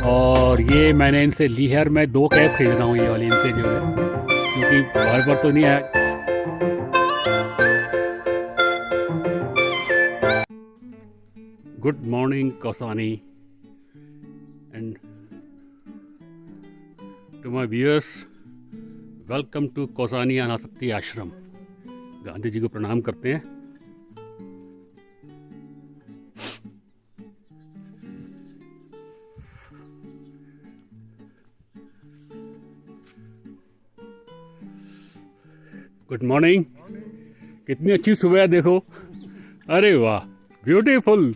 और ये मैंने इनसे ली है और मैं 2 कैब खरीद रहा हूँ ये वाली इनसे जो है, क्योंकि बार बार तो नहीं है। Good morning Kausani and to my viewers, welcome to Kausani Anasakti Ashram. Gandhi ji को प्रणाम करते हैं। Good morning. कितनी अच्छी सुबह है देखो। अरे वाह, ब्यूटीफुल।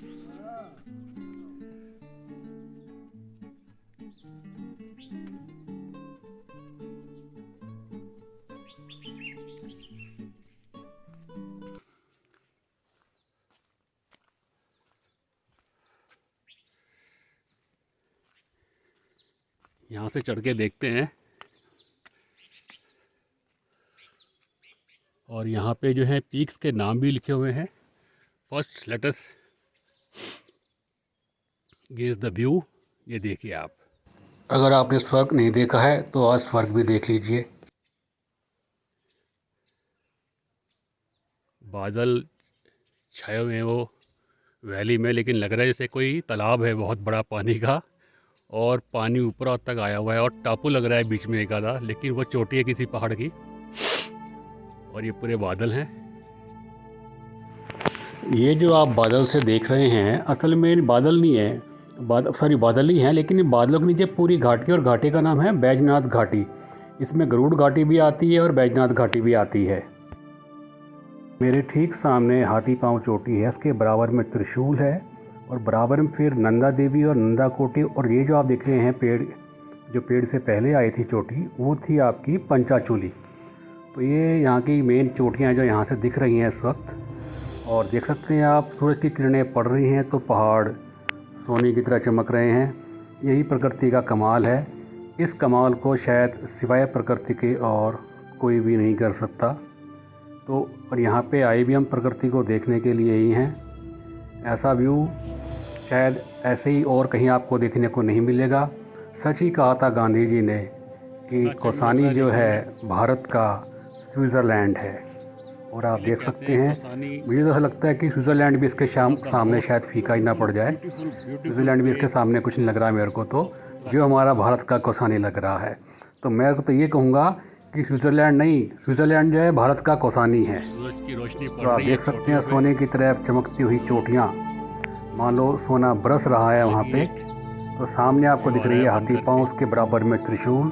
यहाँ से चढ़ के देखते हैं और यहाँ पे जो है पीक्स के नाम भी लिखे हुए हैं। First let us gauge the view. ये देखिए आप, अगर आपने स्वर्ग नहीं देखा है तो आज स्वर्ग भी देख लीजिए। बादल छाए हुए हैं वो वैली में, लेकिन लग रहा है जैसे कोई तालाब है बहुत बड़ा पानी का, और पानी ऊपर तक आया हुआ है और टापू लग रहा है बीच में एक आधा, लेकिन वो चोटी है किसी पहाड़ की। और ये पूरे बादल हैं। ये जो आप बादल से देख रहे हैं असल में बादल नहीं है, बादल ही हैं, लेकिन ये बादलों के नीचे पूरी घाटी, और घाटी का नाम है बैजनाथ घाटी। इसमें गरुड़ घाटी भी आती है और बैजनाथ घाटी भी आती है। मेरे ठीक सामने हाथी पांव चोटी है, इसके बराबर में त्रिशूल है, और बराबर में फिर नंदा देवी और नंदा कोटी। और ये जो आप देख रहे हैं पेड़, जो पेड़ से पहले आई थी चोटी, वो थी आपकी पंचाचूली। तो ये यहाँ की मेन चोटियाँ जो यहाँ से दिख रही हैं इस वक्त। और देख सकते हैं आप, सूरज की किरणें पड़ रही हैं तो पहाड़ सोने की तरह चमक रहे हैं। यही प्रकृति का कमाल है। इस कमाल को शायद सिवाय प्रकृति के और कोई भी नहीं कर सकता। तो और यहाँ पे आए भी हम प्रकृति को देखने के लिए ही हैं। ऐसा व्यू शायद ऐसे ही और कहीं आपको देखने को नहीं मिलेगा। सच ही कहा था गांधी जी ने कि कौसानी जो है भारत का स्विट्ज़रलैंड है। और आप देख सकते हैं, मुझे तो ऐसा लगता है कि स्विट्ज़रलैंड भी इसके सामने शायद फीका ही ना पड़ जाए। स्विट्ज़रलैंड भी इसके सामने कुछ नहीं लग रहा है मेरे को, तो जो हमारा भारत का कौसानी लग रहा है। तो मैं तो ये कहूँगा कि स्विट्ज़रलैंड नहीं, स्विट्ज़रलैंड जो है भारत का कौसानी है। तो आप देख सकते हैं सोने की तरह चमकती हुई चोटियाँ, मान लो सोना बरस रहा है वहाँ पे। तो सामने आपको दिख रही है हाथी पाँव, उसके बराबर में त्रिशूल,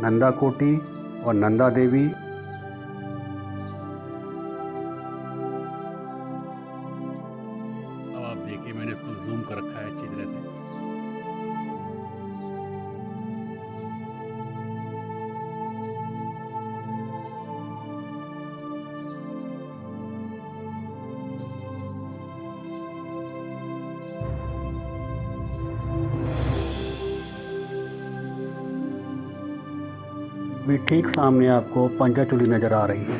नंदा कोटी और नंदा देवी। अब आप देखिए, मैंने इसको जूम कर रखा है अच्छी तरह से। भी ठीक सामने आपको पंचाचूली नज़र आ रही है।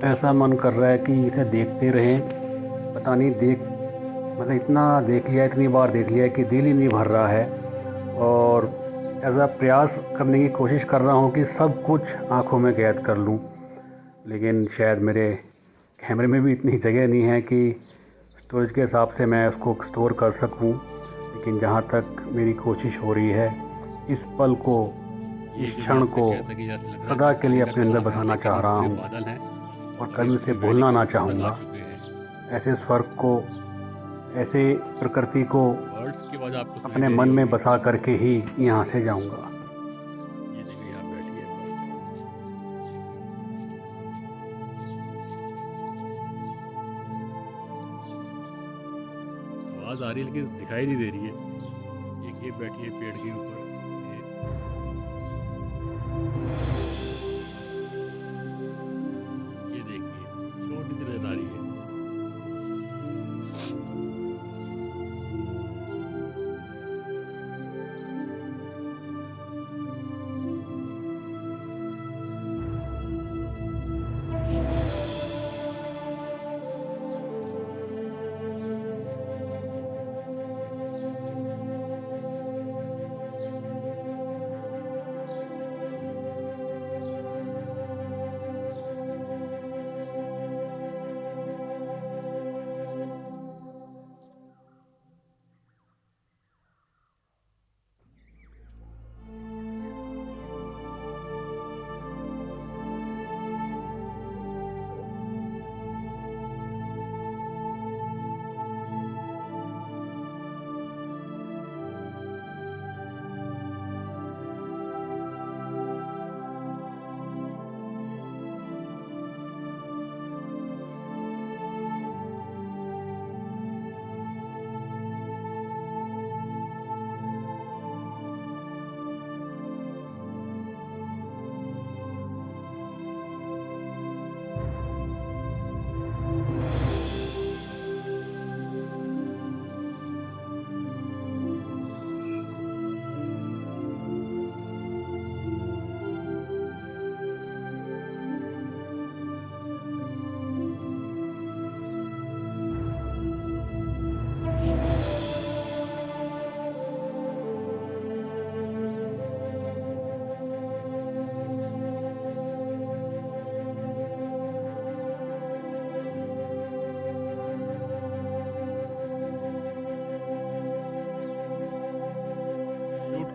ऐसा मन कर रहा है कि इसे देखते रहें। पता नहीं मतलब इतना देख लिया, इतनी बार देख लिया कि दिल ही नहीं भर रहा है। और ऐसा प्रयास करने की कोशिश कर रहा हूँ कि सब कुछ आँखों में कैद कर लूँ, लेकिन शायद मेरे कैमरे में भी इतनी जगह नहीं है कि स्टोरेज के हिसाब से मैं उसको स्टोर कर सकूँ। लेकिन जहाँ तक मेरी कोशिश हो रही है, इस पल को, इस क्षण को सदा के लिए अपने अंदर बसाना चाह रहा हूँ और कभी उसे भूलना ना चाहूँगा। ऐसे स्वर्ग को, ऐसे प्रकृति को अपने मन में बसा करके ही यहाँ से जाऊँगा। आवाज़ आ रही है लेकिन दिखाई नहीं दे रही है। एक ये बैठी है पेड़ के ऊपर। ये देखिए, छोटी सी नजर आ रही है।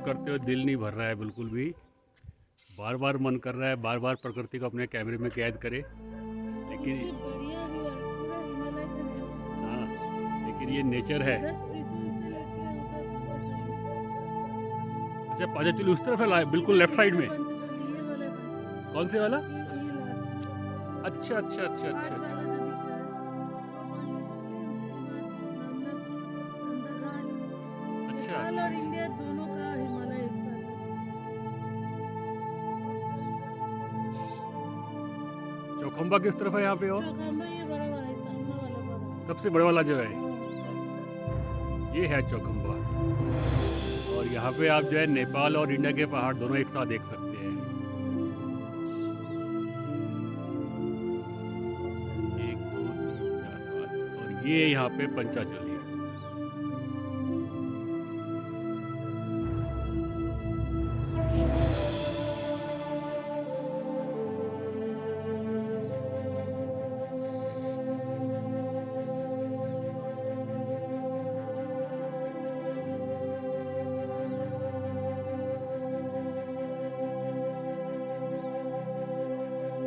करते हुए दिल नहीं भर रहा है बिल्कुल भी। बार बार मन कर रहा है बार बार प्रकृति को अपने कैमरे में कैद करे, लेकिन बढ़िया व्यू है पूरा हिमालय का व्यू। हाँ, लेकिन ये नेचर है। उधर त्रिशूल से लेके उधर पंचचूली। अच्छा, पाजाचुली उस तरफ है, बिल्कुल लेफ्ट साइड में। पंचचूली ये वाला है। कौन से वाला? ये लास्ट अच्छा अच्छा अच्छा अच्छा घाट अच्छा। वाला जो दिख रहा है वो पंचचूली, उसके बाद नंदनघाट। अच्छा नेपाल अच्छा और अच्छा। इंडिया दोनों का हिमालय एक साथ है। चौखंबा किस तरफ है यहाँ पे? और चौखाम्बा ये बड़ा वाला है, सामने वाला बड़ा। सबसे बड़ा वाला जो है हाँ, ये है चौखंबा। और यहाँ पे आप जो है नेपाल और इंडिया के पहाड़ दोनों एक साथ देख सकते हैं। एक दो तीन चार पाँच, और ये यहाँ पे पंचाचली है।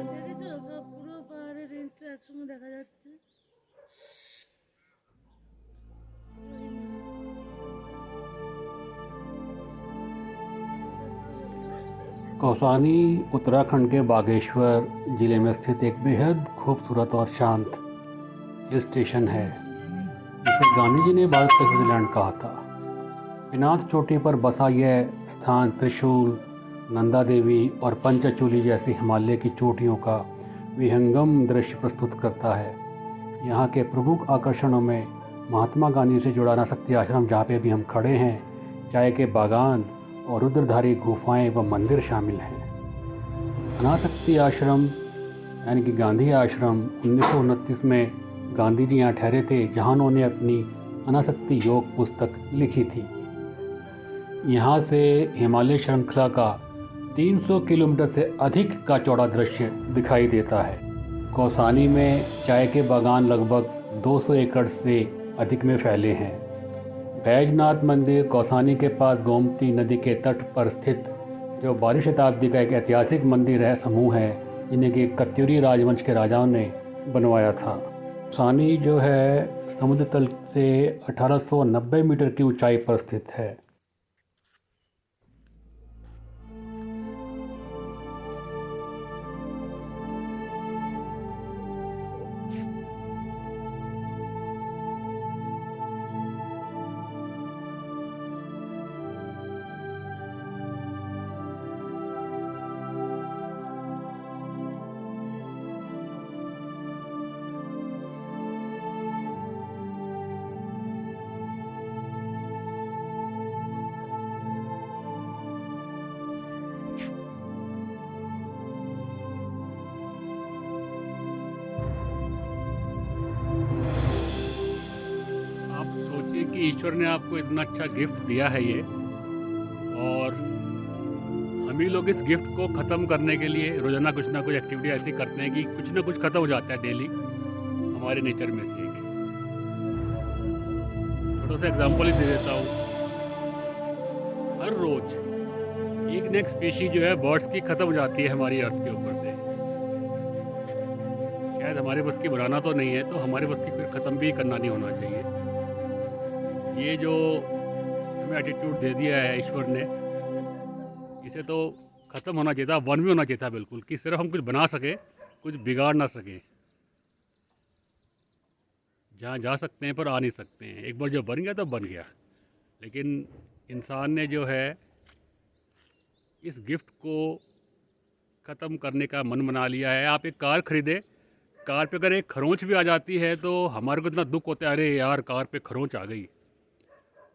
দেখেছো সব পুরো পাহাড়ের রেঞ্জটা একসঙ্গে দেখা যাচ্ছে। পুরো हिमालय। कौसानी उत्तराखंड के बागेश्वर ज़िले में स्थित एक बेहद खूबसूरत और शांत हिल स्टेशन है जिसे गांधी जी ने भारत का स्विट्जरलैंड कहा था। पिनाक चोटी पर बसा यह स्थान त्रिशूल, नंदा देवी और पंचचूली जैसी हिमालय की चोटियों का विहंगम दृश्य प्रस्तुत करता है। यहाँ के प्रमुख आकर्षणों में महात्मा गांधी से जुड़ा अनासक्ति आश्रम, जहाँ पे भी हम खड़े हैं, चाय के बागान और रुद्रधारी गुफाएं व मंदिर शामिल हैं। अनासक्ति आश्रम यानी कि गांधी आश्रम 1929 में गांधी जी यहाँ ठहरे थे, जहाँ उन्होंने अपनी अनासक्ति योग पुस्तक लिखी थी। यहाँ से हिमालय श्रृंखला का 300 किलोमीटर से अधिक का चौड़ा दृश्य दिखाई देता है। कौसानी में चाय के बागान लगभग 200 एकड़ से अधिक में फैले हैं। बैजनाथ मंदिर कौसानी के पास गोमती नदी के तट पर स्थित जो 12वीं शताब्दी का एक ऐतिहासिक मंदिर है समूह है, जिन्हें कि कत्यूरी राजवंश के राजाओं ने बनवाया था। कौसानी जो है समुद्र तल से 1890 मीटर की ऊंचाई पर स्थित है। आप सोचिए कि ईश्वर ने आपको इतना अच्छा गिफ्ट दिया है ये, और हम ही लोग इस गिफ्ट को ख़त्म करने के लिए रोज़ाना कुछ ना कुछ एक्टिविटी ऐसी करते हैं कि कुछ ना कुछ ख़त्म हो जाता है डेली हमारे नेचर में से। एक छोटा सा एग्जांपल ही दे देता हूँ। हर रोज़ एक न एक स्पीशी जो है बर्ड्स की ख़त्म हो जाती है हमारी अर्थ के ऊपर से। शायद हमारे बस की बनाना तो नहीं है, तो हमारे बस की फिर ख़त्म भी करना नहीं होना चाहिए। ये जो हमें एटीट्यूड दे दिया है ईश्वर ने, इसे तो ख़त्म होना चाहिए था, वन भी होना चाहिए था बिल्कुल, कि सिर्फ हम कुछ बना सके, कुछ बिगाड़ ना सके। जहाँ जा सकते हैं पर आ नहीं सकते हैं। एक बार जो बन गया तो बन गया, लेकिन इंसान ने जो है इस गिफ्ट को ख़त्म करने का मन बना लिया है। आप एक कार ख़रीदे, कार पे अगर एक खरोंच भी आ जाती है तो हमारे को इतना दुख होता है, अरे यार कार पे खरोंच आ गई।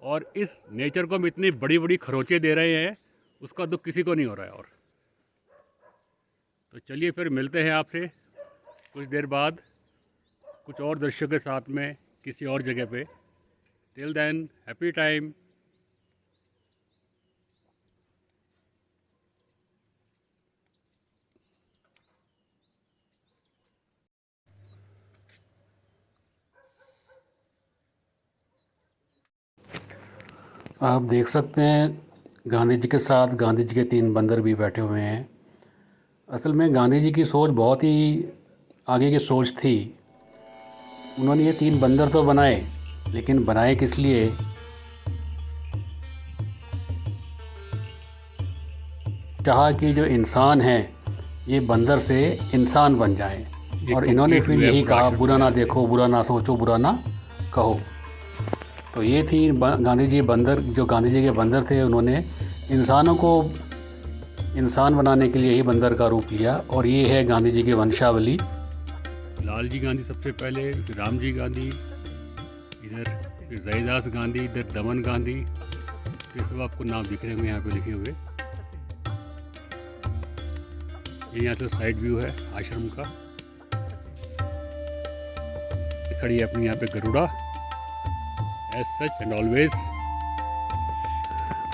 और इस नेचर को हम इतनी बड़ी बड़ी खरोंचें दे रहे हैं, उसका दुख किसी को नहीं हो रहा है। और तो चलिए फिर मिलते हैं आपसे कुछ देर बाद कुछ और दृश्यों के साथ में किसी और जगह पे। Till than happy time. आप देख सकते हैं गांधी जी के साथ गांधी जी के 3 बंदर भी बैठे हुए हैं। असल में गांधी जी की सोच बहुत ही आगे की सोच थी। उन्होंने ये 3 बंदर तो बनाए, लेकिन बनाए किस लिए? चाहा कि जो इंसान है ये बंदर से इंसान बन जाए, और इन्होंने फिर यही कहा, बुरा ना देखो, बुरा ना सोचो, बुरा ना कहो। तो ये थी गांधी जी बंदर, जो गांधी जी के बंदर थे, उन्होंने इंसानों को इंसान बनाने के लिए ही बंदर का रूप लिया, और ये है गांधी जी की वंशावली। लाल जी गांधी सबसे पहले, फिर राम जी गांधी, इधर फिर रैदास गांधी, इधर दमन गांधी। ये सब आपको नाम दिख रहे होंगे यहाँ पे लिखे हुए। ये यहाँ से साइड व्यू है आश्रम का। खड़ी है अपनी यहाँ पे Garuda, as such and always.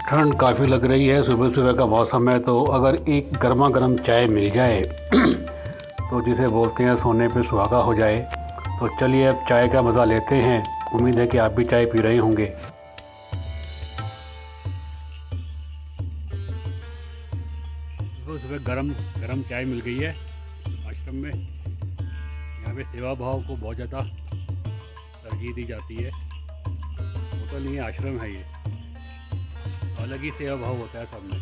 ठंड काफ़ी लग रही है, सुबह सुबह का मौसम है, तो अगर एक गर्मा गर्म चाय मिल जाए तो जिसे बोलते हैं सोने पे सुहागा हो जाए। तो चलिए अब चाय का मज़ा लेते हैं। उम्मीद है कि आप भी चाय पी रहे होंगे। सुबह सुबह गरम गरम चाय मिल गई है आश्रम में। यहाँ पे सेवा भाव को बहुत ज़्यादा तरजीह दी जाती है। होटल नहीं है, आश्रम है ये। अलग ही सेवा भाव होता है सब में।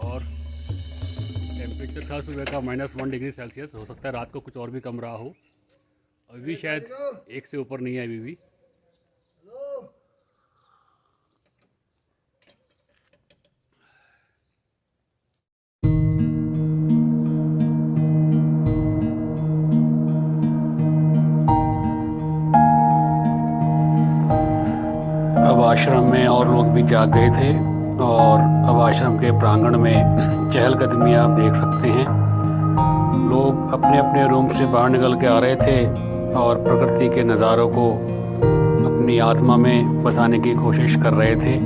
और टेम्परेचर था सुबह का -1 डिग्री सेल्सियस। हो सकता है रात को कुछ और भी कम रहा हो। अभी भी शायद 1 से ऊपर नहीं है अभी भी। अब आश्रम में और लोग भी जाग गए थे, और अब आश्रम के प्रांगण में चहलकदमी आप देख सकते हैं। लोग अपने अपने रूम से बाहर निकल के आ रहे थे और प्रकृति के नज़ारों को अपनी आत्मा में बसाने की कोशिश कर रहे थे।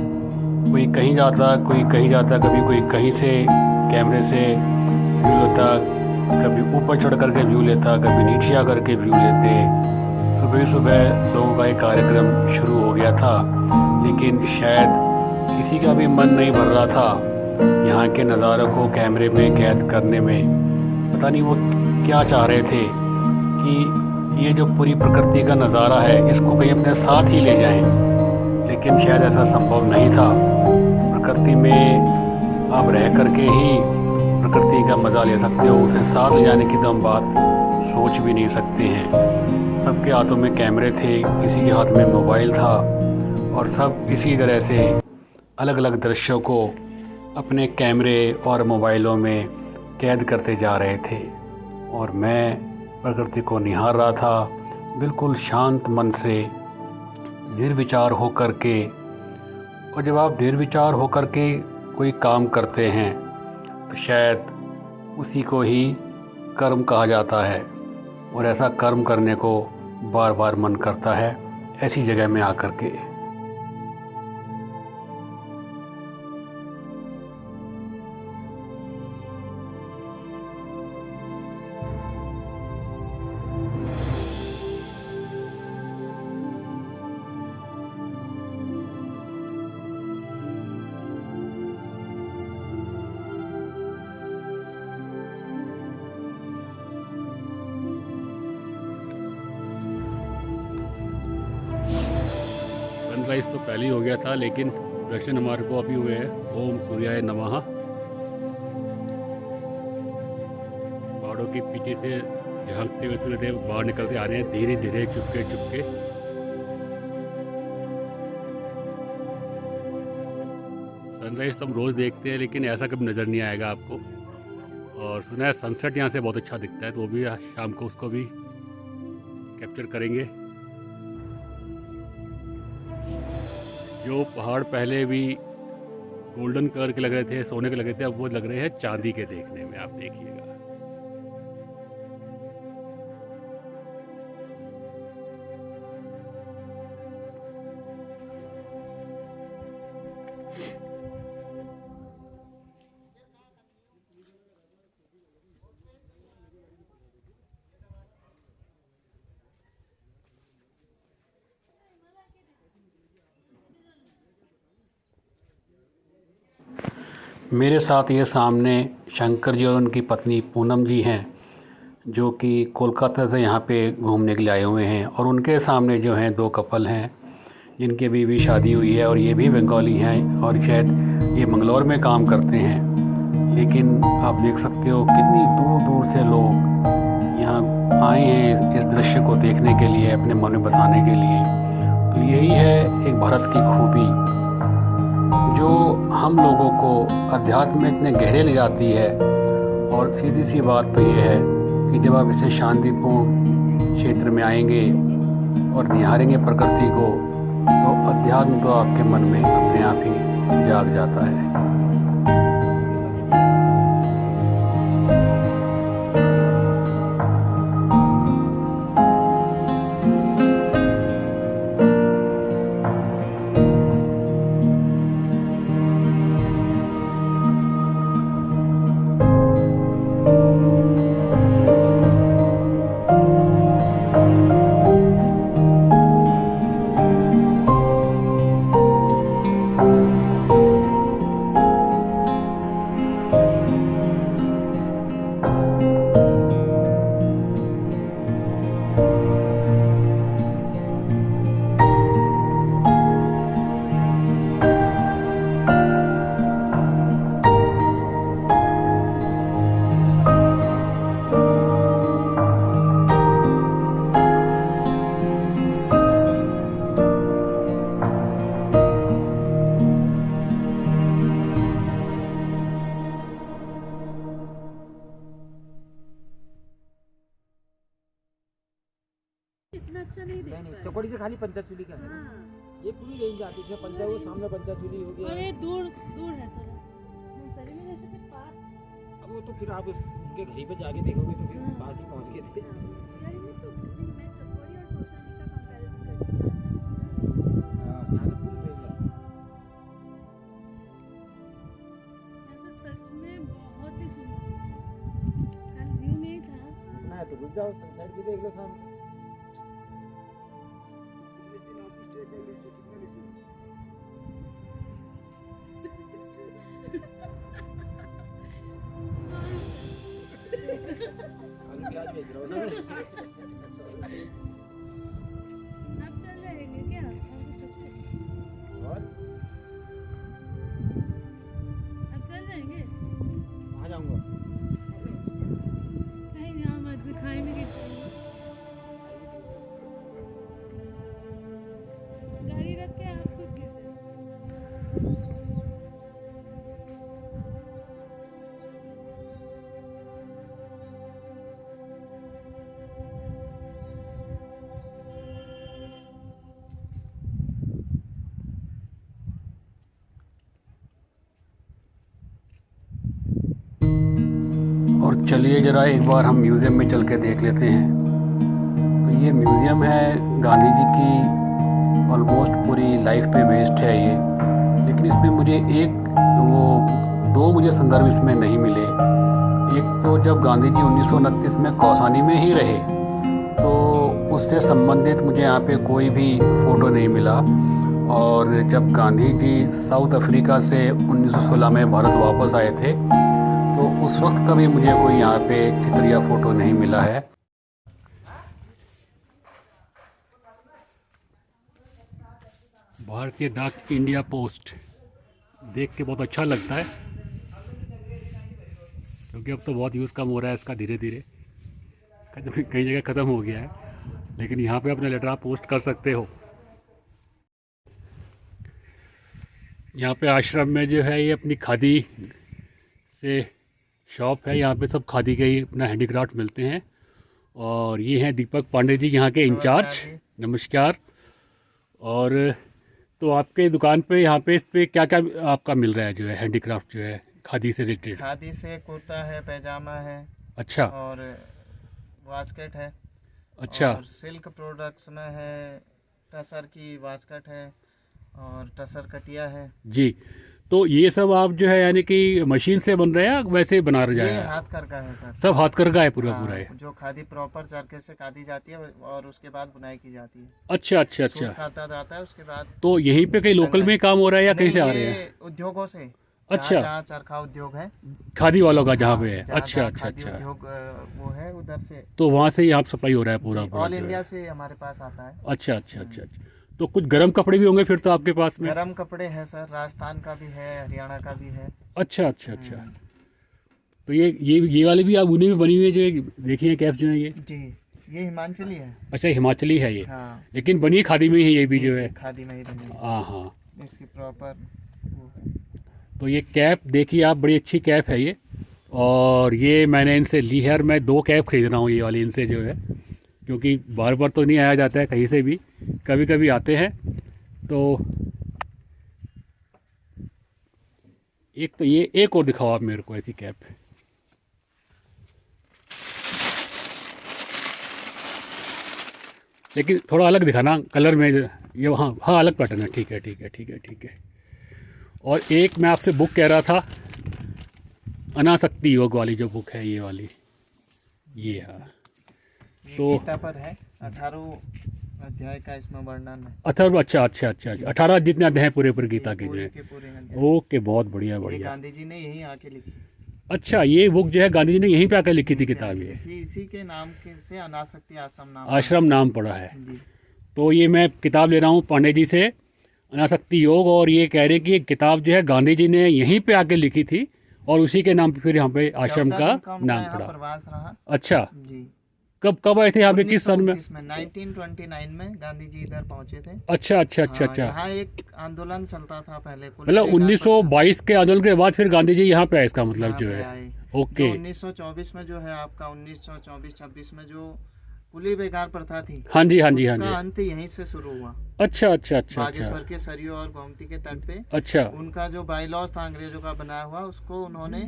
कोई कहीं जाता, कोई कहीं जाता, कभी कोई कहीं से कैमरे से व्यू लेता, कभी ऊपर चढ़ कर के व्यू लेता, कभी नीचे आ कर के व्यू लेते। सुबह सुबह लोगों का एक कार्यक्रम शुरू हो गया था, लेकिन शायद किसी का भी मन नहीं भर रहा था यहाँ के नज़ारों को कैमरे में कैद करने में। पता नहीं वो क्या चाह रहे थे कि ये जो पूरी प्रकृति का नज़ारा है इसको कहीं अपने साथ ही ले जाएं, लेकिन शायद ऐसा संभव नहीं था। प्रकृति में आप रह करके ही प्रकृति का मज़ा ले सकते हो, उसे साथ ले जाने की तो हम बात सोच भी नहीं सकते हैं। सबके हाथों में कैमरे थे, किसी के हाथ में मोबाइल था, और सब इसी तरह से अलग अलग दृश्यों को अपने कैमरे और मोबाइलों में कैद करते जा रहे थे। और मैं प्रकृति को निहार रहा था बिल्कुल शांत मन से, निर्विचार होकर के। और जब आप निर्विचार होकर के कोई काम करते हैं तो शायद उसी को ही कर्म कहा जाता है, और ऐसा कर्म करने को बार बार मन करता है ऐसी जगह में आकर के। सनराइज़ तो पहले ही हो गया था, लेकिन दर्शन हमारे को अभी हुए हैं। ओम सूर्याय नमः। पहाड़ों के पीछे से झांकते हुए सूर्यदेव बाहर निकलते आ रहे हैं, धीरे धीरे, चुपके चुपके। सनराइज़ तो हम रोज़ देखते हैं, लेकिन ऐसा कभी नज़र नहीं आएगा आपको। और सुना है सनसेट यहाँ से बहुत अच्छा दिखता है, तो वो भी शाम को उसको भी कैप्चर करेंगे। जो पहाड़ पहले भी गोल्डन कलर के लग रहे थे, सोने के लग रहे थे, अब वो लग रहे हैं चांदी के देखने में। आप देखिएगा। मेरे साथ ये सामने शंकर जी और उनकी पत्नी पूनम जी हैं, जो कि कोलकाता से यहाँ पे घूमने के लिए आए हुए हैं। और उनके सामने जो हैं 2 कपल हैं जिनकी अभी भी शादी हुई है, और ये भी बंगाली हैं और शायद ये मंगलौर में काम करते हैं। लेकिन आप देख सकते हो कितनी दूर दूर से लोग यहाँ आए हैं इस दृश्य को देखने के लिए, अपने मन में बसाने के लिए। तो यही है एक भारत की खूबी, जो हम लोगों को अध्यात्म में इतने गहरे ले जाती है। और सीधी सी बात तो ये है कि जब आप इसे शांतिपूर्ण क्षेत्र में आएंगे और निहारेंगे प्रकृति को, तो अध्यात्म तो आपके मन में अपने आप ही जाग जाता है। इतना अच्छा नहीं दिखता नहीं है। चकोड़ी से खाली पंचाचूली का है। हाँ। ये पूरी रेंज आती है, इसमें पंचा वो सामने पंचाचूली हो और गया। ये दूर दूर है थोड़ा नर्सरी में, जैसे कि पास। अब वो तो फिर आप उनके घर पे जाके देखोगे तो फिर हाँ। पास ही पहुंच गए थे। होशियारी में तो नहीं, मैं चकोरी और कौशाम्बी का कंपैरिजन करती हूँ यहाँ से। हाँ, यहाँ से पूरी रेंज आती है। ऐसे सच में बहुत ही सुंदर, कल व्यू नहीं था। ना तो रुक जाओ, सनसेट भी देख लो सामने। आलू प्याज बेच रहा हूँ ना मैं। अब चल जाएंगे क्या हम सबसे? और अब चल जाएंगे कहाँ जाऊँगा? कहीं यहाँ मत दिखाई में गाड़ी रख के आप खुद गिर जाओ। और चलिए ज़रा एक बार हम म्यूज़ियम में चल के देख लेते हैं। तो ये म्यूज़ियम है गांधी जी की, ऑलमोस्ट पूरी लाइफ पे बेस्ड है ये। लेकिन इसमें मुझे दो मुझे संदर्भ इसमें नहीं मिले। एक तो जब गांधी जी 1929 में कौसानी में ही रहे, तो उससे संबंधित मुझे यहाँ पे कोई भी फ़ोटो नहीं मिला। और जब गांधी जी साउथ अफ्रीका से 1916 में भारत वापस आए थे, तो उस वक्त का भी मुझे कोई यहाँ पे चित्र या फ़ोटो नहीं मिला है। भारतीय डाक इंडिया पोस्ट देख के बहुत अच्छा लगता है, क्योंकि अब तो बहुत यूज़ कम हो रहा है इसका, धीरे धीरे कई जगह ख़त्म हो गया है। लेकिन यहाँ पे अपने लेटर आप पोस्ट कर सकते हो। यहाँ पे आश्रम में जो है ये अपनी खादी से शॉप है। यहाँ पे सब खादी के ही अपना हैंडीक्राफ्ट मिलते हैं। और ये हैं दीपक पांडे जी, यहाँ के इंचार्ज। नमस्कार। और तो आपके दुकान पे यहाँ पे इस पे क्या क्या आपका मिल रहा है, जो है हैंडीक्राफ्ट जो है खादी से रिलेटेड? खादी से कुर्ता है, पैजामा है, अच्छा और वास्केट है। अच्छा। और सिल्क प्रोडक्ट्स में है, टसर की वास्केट है और टसर कटिया है जी। तो ये सब आप जो है यानी कि मशीन से बन रहे हैं या वैसे बना रहे ये हैं? हाथ कर का है सर। सब हाथ कर का है पूरा हाँ, पूरा है। जो खादी प्रॉपर चरखे से काटी जाती है और उसके बाद बुनाई की जाती है। अच्छा अच्छा सूत अच्छा। काटा जाता है उसके बाद। तो यहीं पे कहीं लोकल में काम हो रहा है या कहीं से आ नहीं, रहे ये हैं? उद्योगों से। अच्छा। जहाँ चरखा उद्योग है, खादी वालों का जहाँ पे है। जहाँ- अच्छा जहाँ अच्छा खादी अच्छा। उद्योग वो है उधर से। तो वहाँ से यहाँ सप्लाई हो रहा है पूरा पूरा ऑल जो है। इंडिया से हमारे पास आता है। अच्छा अच्छा अच्छा अच्छा। तो कुछ गर्म कपड़े भी होंगे फिर तो आपके पास में। गरम कपड़े हैं सर, राजस्थान का भी है, हरियाणा का भी है। अच्छा अच्छा अच्छा। तो ये वाली भी आप उन्हीं में बनी हुई है जो देखिए कैप जो है ये। जी, ये हिमाचली है। अच्छा हिमाचली है ये, हाँ, लेकिन बनी खादी में ही है ये भी जी, जो जी, है। खादी में ही बनी है। हाँ हाँ। इसकी प्रॉपर वो है। तो ये कैप देखिए आप, बड़ी अच्छी कैप है ये, और ये मैंने इनसे ली है और मैं 2 कैप खरीद रहा हूँ ये वाली इनसे जो है, क्योंकि बार बार तो नहीं आया जाता है कहीं से भी, कभी कभी आते हैं। तो एक तो ये, एक और दिखाओ आप मेरे को ऐसी कैप। लेकिन थोड़ा अलग दिखाना कलर में ये। हाँ हाँ, अलग पैटर्न है। ठीक है ठीक है ठीक है ठीक है। और एक मैं आपसे बुक कह रहा था, अनासक्ति योग वाली जो बुक है ये वाली, ये हाँ। ये तो गीता पर है, 18 अध्याय का इसमें वर्णन है। अथर्व, अच्छा अच्छा अच्छा अच्छा, 18 जितने अध्याय पूरे पूरे गीता के जो पूरे है। के पूरे अध्याय। ओके, बहुत बढ़िया ये बढ़िया। गांधी जी ने यहीं आके लिखी। अच्छा, ये बुक जो है गांधी जी ने यहीं पे आकर लिखी थी किताब ये। लिखी, इसी के नाम के से अनासक्ति आश्रम नाम आश्रम नाम पड़ा है। जी। तो ये मैं किताब ले रहा हूँ पांडे जी से, अनासक्ति योग, और ये कह रहे हैं कि ये किताब जो है गांधी जी ने यहीं पे आके लिखी थी और उसी के नाम पे फिर यहाँ पे आश्रम 14 का दिन उनका नाम यहाँ पड़ा। प्रवास रहा। अच्छा, जी। कब कब आए थे यहाँ पे, किस सन में? 1929 में गांधी जी इधर पहुंचे थे। अच्छा अच्छा अच्छा हाँ, अच्छा। यहाँ एक आंदोलन चलता था पहले, मतलब 1922 के आंदोलन के बाद फिर गांधी जी यहाँ पे आए, इसका मतलब जो है। आए। ओके। 1924 में जो है आपका 1924-26 में जो कुली बेगार प्रथा थी, हाँ जी हाँ जी हाँ उसका जी। अंत यहीं से शुरू हुआ। अच्छा अच्छा अच्छा बागेश्वर अच्छा के सरयू और गोमती के तट पे अच्छा उनका जो बाईलॉज था अंग्रेजों का बनाया हुआ, उसको उन्होंने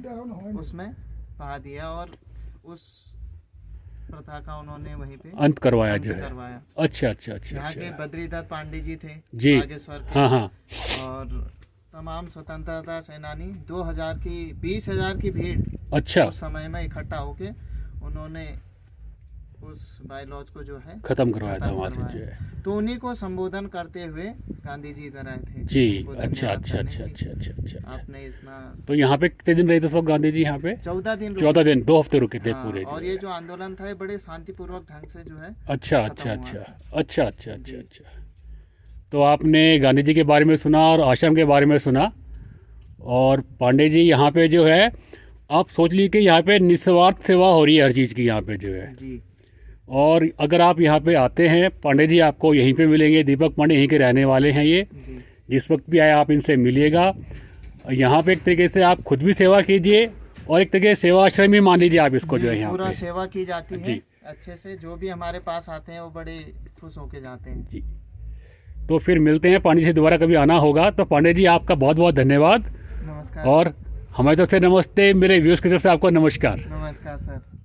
उसमें बहा दिया और उस प्रथा का उन्होंने वहीं पे अंत करवाया अंत जो है। करवाया। अच्छा अच्छा अच्छा यहाँ के अच्छा। बद्रीदत्त पांडे जी थे जी। बागेश्वर के। हाँ हाँ। और तमाम स्वतंत्रता सेनानी 20,000 की भीड़ अच्छा, उस समय में इकट्ठा होके उन्होंने उस बायलॉज को जो है खत्म करवाया था खत्म वहाँ से करवाया। जो है। तो उन्हीं को संबोधन करते हुए गांधी जी इधर आए थे। जी। उनको अच्छा धन्यवाद अच्छा करने अच्छा की। अच्छा अच्छा अच्छा अच्छा। आपने इतना तो यहाँ पे कितने दिन रहे थे उस वक्त गांधी जी यहाँ पे? 14 दिन 14 दिन, 2 हफ्ते रुके थे हाँ, पूरे और जो ये है। जो आंदोलन था ये बड़े शांतिपूर्वक ढंग से जो है अच्छा खत्म अच्छा हुआ अच्छा था। अच्छा अच्छा अच्छा जी। अच्छा। तो आपने गांधी जी के बारे में सुना और आश्रम के बारे में सुना, और पांडे जी यहाँ पे जो है, आप सोच लीजिए कि यहाँ पे निस्वार्थ सेवा हो रही है हर चीज़ की यहाँ पे जो है। जी। और अगर आप यहाँ पे आते हैं, पांडे जी आपको यहीं पे मिलेंगे। दीपक पांडे यहीं के रहने वाले हैं ये। जी। जिस वक्त भी आए आप इनसे मिलिएगा। यहाँ पे एक तरीके से आप खुद भी सेवा कीजिए और एक तरीके से सेवा आश्रम ही मान लीजिए आप इसको जो है यहाँ पूरा पे। सेवा की जाती है जी। अच्छे से। जो भी हमारे पास आते हैं वो बड़े खुश होके जाते हैं। जी। तो फिर मिलते हैं, पांडे जी से दोबारा कभी आना होगा। तो पांडे जी आपका बहुत बहुत धन्यवाद, नमस्कार। और हमारी तरफ से नमस्ते, मेरे व्यूअर्स की तरफ से आपको नमस्कार। नमस्कार सर।